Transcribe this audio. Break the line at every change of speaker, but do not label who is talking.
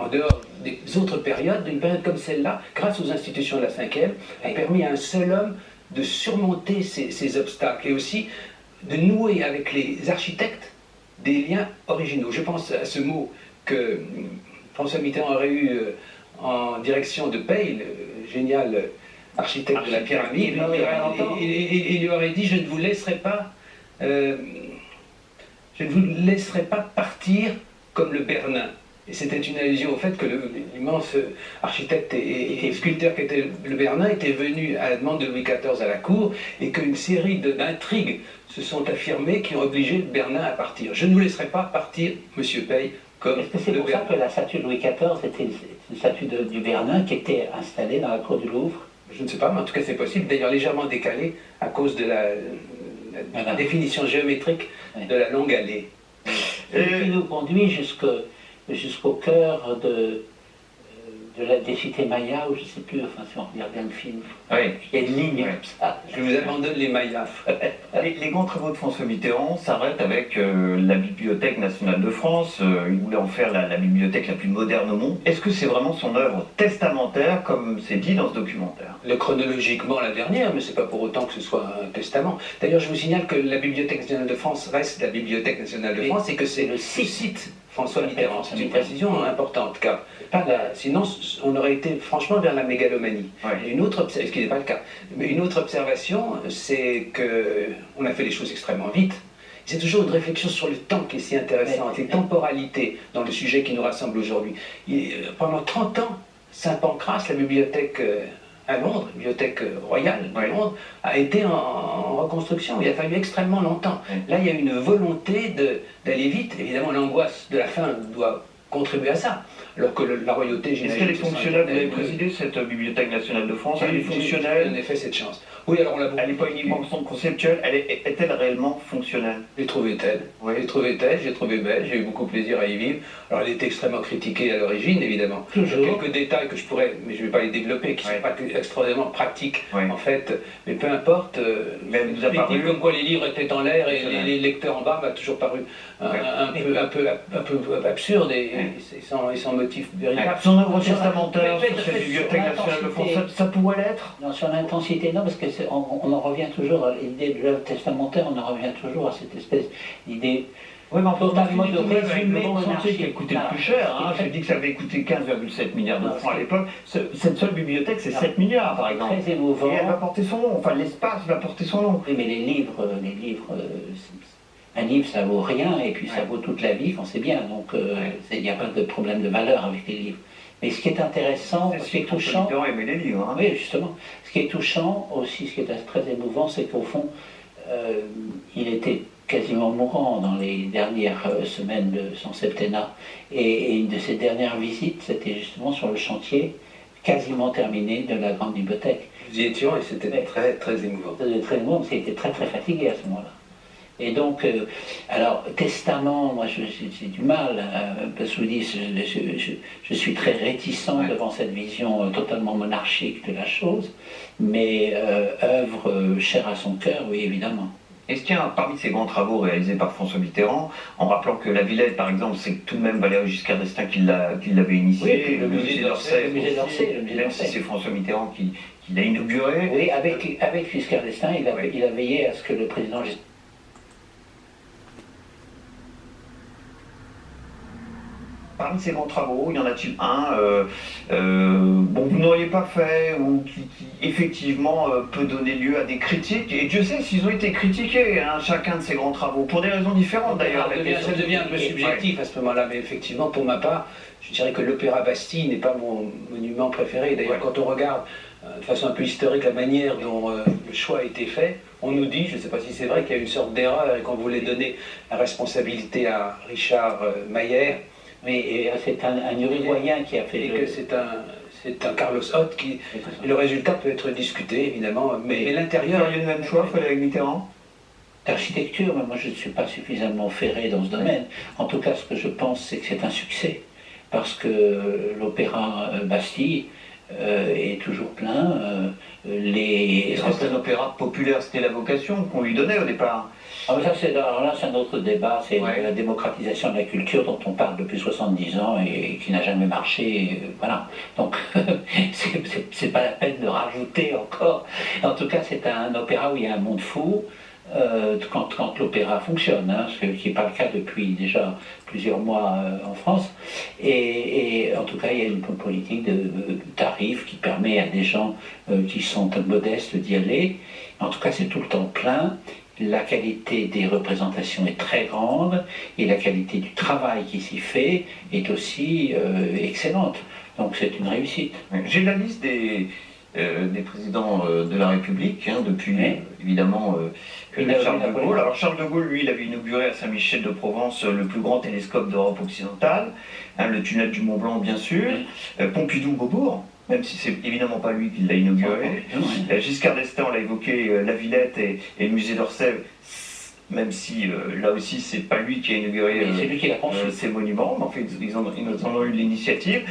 en dehors des autres périodes, une période comme celle-là, grâce aux institutions de la 5e, a permis à un seul homme de surmonter ces obstacles et aussi de nouer avec les architectes des liens originaux. Je pense à ce mot que François Mitterrand aurait eu en direction de Peille, le génial architecte de la pyramide. Il lui aurait dit: je ne vous laisserai pas, partir comme le Bernin. Et c'était une allusion au fait que l'immense architecte et sculpteur qu'était le Bernin était venu à la demande de Louis XIV à la cour et qu'une série d'intrigues se sont affirmées qui ont obligé le Bernin à partir. Je ne vous laisserai pas partir, monsieur Peille, comme
Est-ce que c'est pour ça que la statue de Louis XIV était une statue du Bernin qui était installée dans la cour du Louvre?
Je ne sais pas, mais en tout cas c'est possible, d'ailleurs légèrement décalé à cause de la définition géométrique de la longue allée.
Et qui nous conduit jusqu'au cœur des cités mayas, ou je ne sais plus, enfin si on regarde bien le film,
oui.
Il y a une ligne comme ça.
Je vous abandonne les mayas.
Les grands travaux de François Mitterrand s'arrêtent avec la Bibliothèque nationale de France. Il voulait en faire la bibliothèque la plus moderne au monde. Est-ce que c'est vraiment son œuvre testamentaire, comme c'est dit dans ce documentaire?
Chronologiquement la dernière, mais c'est pas pour autant que ce soit un testament. D'ailleurs, je vous signale que la Bibliothèque nationale de France reste la Bibliothèque nationale de France et que c'est le site François Mitterrand. C'est une précision importante, car sinon on aurait été franchement vers la mégalomanie.
Ouais.
Ce qui n'est pas le cas. Mais une autre observation, c'est qu'on a fait les choses extrêmement vite. C'est toujours une réflexion sur le temps qui est si intéressante, les temporalités dans le sujet qui nous rassemble aujourd'hui. Pendant 30 ans, Saint-Pancras, la bibliothèque à Londres, la bibliothèque royale de Londres, a été en reconstruction. Il a fallu extrêmement longtemps. Là, il y a une volonté d'aller vite. Évidemment, l'angoisse de la fin doit contribuer à ça. Alors que la royauté,
est-ce qu'elle est fonctionnelle? Vous avez présidé cette Bibliothèque nationale de France. Elle est fonctionnelle?
En effet, cette chance. Oui, alors on l'a beaucoup.
Elle n'est pas uniquement conceptuelle, est-elle réellement fonctionnelle?
J'ai trouvé telle, j'ai trouvé belle, j'ai eu beaucoup de plaisir à y vivre. Alors elle était extrêmement critiquée à l'origine, évidemment. Quelques détails que je pourrais, mais je ne vais pas les développer, qui ne sont pas extraordinairement pratiques, en fait. Mais peu importe, l'idée comme quoi les livres étaient en l'air et les lecteurs en bas m'a toujours paru un peu absurde et sans motif véritable.
Son œuvre testamentaire sur cette Bibliothèque nationale de France, ça pourrait l'être?
Non, sur l'intensité, non, parce qu'on en revient toujours à l'idée de l'œuvre testamentaire, on en revient toujours à cette espèce d'idée totalement de résumer monarchique.
Qui a coûté le plus cher, hein. J'ai dit que ça avait coûté 15,7 milliards de francs à l'époque. Cette seule bibliothèque, c'est 7 milliards par exemple.
Très émouvant.
Et elle va porter son nom, enfin l'espace va porter son nom.
Oui, mais les livres, un livre ça vaut rien et puis ça vaut toute la vie quand c'est bien, donc il n'y a pas de problème de valeur avec les livres. Mais ce qui est intéressant, ce qui est touchant...
Aimait les livres, hein.
Oui, justement. Ce qui est touchant aussi, ce qui est très émouvant, c'est qu'au fond, il était quasiment mourant dans les dernières semaines de son septennat. Et une de ses dernières visites, c'était justement sur le chantier quasiment terminé de la grande bibliothèque.
Nous y étions et c'était très, très émouvant.
C'était très émouvant parce qu'il était très, très fatigué à ce moment-là. Et donc, alors, testament, moi j'ai du mal, parce que je vous dis, je suis très réticent devant cette vision totalement monarchique de la chose, mais œuvre chère à son cœur, oui, évidemment.
Est-ce qu'il y a parmi ces grands travaux réalisés par François Mitterrand, en rappelant que la Villette, par exemple, c'est tout de même Valéry Giscard d'Estaing qui l'avait initié,
oui, le musée d'Orsay,
même si c'est François Mitterrand qui l'a inauguré.
Oui, avec Giscard d'Estaing, il a veillé à ce que le président Giscard...
Parmi ces grands travaux, y en a-t-il un vous n'auriez pas fait ou qui effectivement peut donner lieu à des critiques? Et Dieu sait s'ils ont été critiqués, hein, chacun de ces grands travaux, pour des raisons différentes d'ailleurs.
Ça devient un peu subjectif à ce moment-là, mais effectivement, pour ma part, je dirais que l'Opéra Bastille n'est pas mon monument préféré. D'ailleurs, quand on regarde de façon un peu historique la manière dont le choix a été fait, on nous dit, je ne sais pas si c'est vrai, qu'il y a une sorte d'erreur et qu'on voulait donner la responsabilité à Richard Mayer.
Mais c'est un Uruguayen qui a fait...
Et que c'est un Carlos Hott qui... Et le résultat peut être discuté, évidemment, mais l'intérieur...
Il y a le même choix, Frédéric Mitterrand?
D'architecture, mais moi je ne suis pas suffisamment ferré dans ce domaine. En tout cas, ce que je pense, c'est que c'est un succès. Parce que l'Opéra Bastille est toujours plein. Les...
C'est un opéra populaire, c'était la vocation qu'on lui donnait au départ.
Ah, mais ça, alors là, c'est un autre débat, c'est
Ouais.
la démocratisation de la culture dont on parle depuis 70 ans et qui n'a jamais marché. Voilà. Donc, c'est pas la peine de rajouter encore. En tout cas, c'est un opéra où il y a un monde fou. Quand l'opéra fonctionne, hein, ce qui n'est pas le cas depuis déjà plusieurs mois en France. Et en tout cas, il y a une politique de tarifs qui permet à des gens qui sont modestes d'y aller. En tout cas, c'est tout le temps plein. La qualité des représentations est très grande et la qualité du travail qui s'y fait est aussi excellente. Donc c'est une réussite.
J'ai la liste des présidents de la République, hein, depuis évidemment Charles de Gaulle. Alors Charles de Gaulle, lui, il avait inauguré à Saint-Michel-de-Provence le plus grand télescope d'Europe occidentale, hein, le tunnel du Mont-Blanc bien sûr, Pompidou-Beaubourg, même si c'est évidemment pas lui qui l'a inauguré. Giscard d'Estaing, on l'a évoqué, la Villette et le musée d'Orsay, même si là aussi c'est pas lui qui a inauguré
c'est lui qui l'a conçu.
ces monuments, mais en fait ils en ont eu l'initiative.